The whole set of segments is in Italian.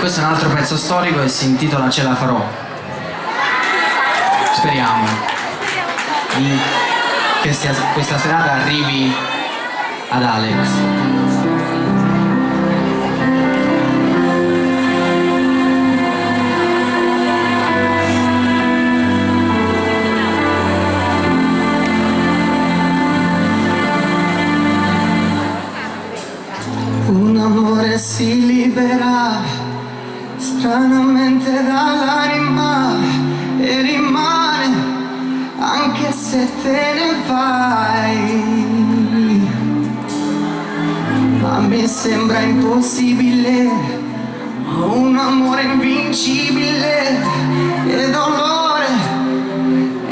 Questo è un altro pezzo storico e si intitola Ce la farò. Speriamo che questa serata arrivi ad Alex. Un amore si libera stranamente dall'anima e rimane anche se te ne vai. Ma mi sembra impossibile, un amore invincibile e dolore,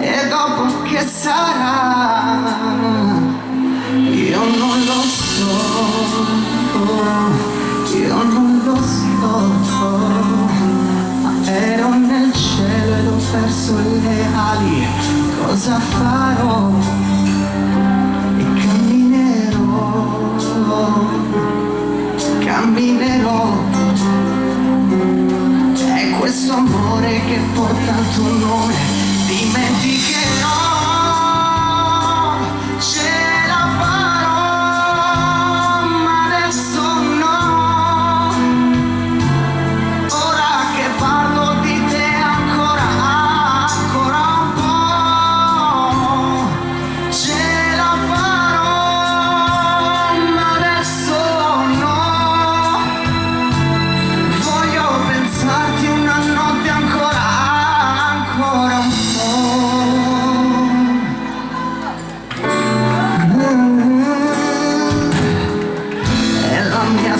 e dopo che sarà? Io non lo so, io non lo so, ma ero nel cielo ed ho perso le ali. Cosa farò? E camminerò, camminerò. È questo amore che porta il tuo nome, dimenticherò.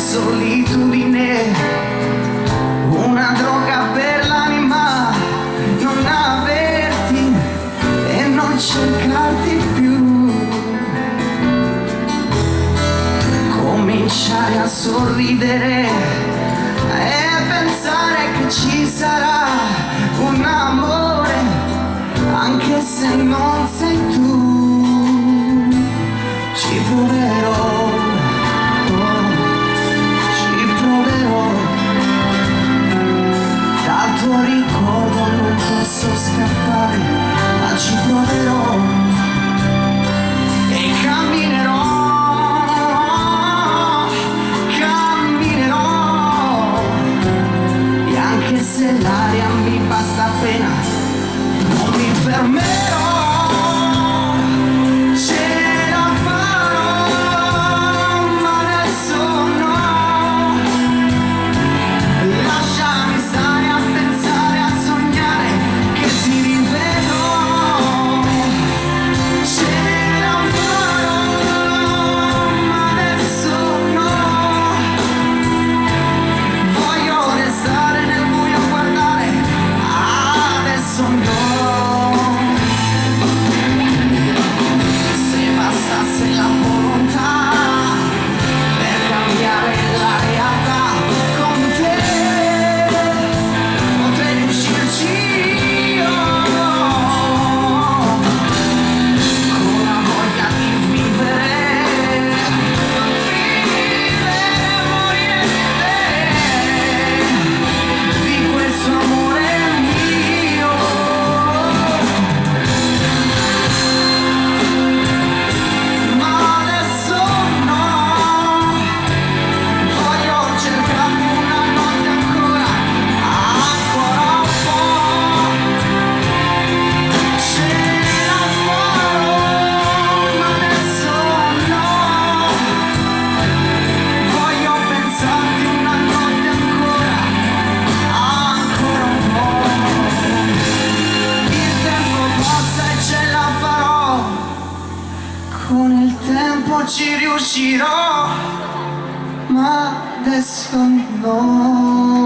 Solitudine, una droga per l'anima, non averti e non cercarti più, cominciare a sorridere e pensare che ci sarà un amore anche se non sei tu. Ci proverò, dal tuo ricordo non posso scappare, ma ci proverò e camminerò, camminerò, e anche se l'aria mi passa appena, non mi fermerò. Con il tempo ci riuscirò, ma adesso no.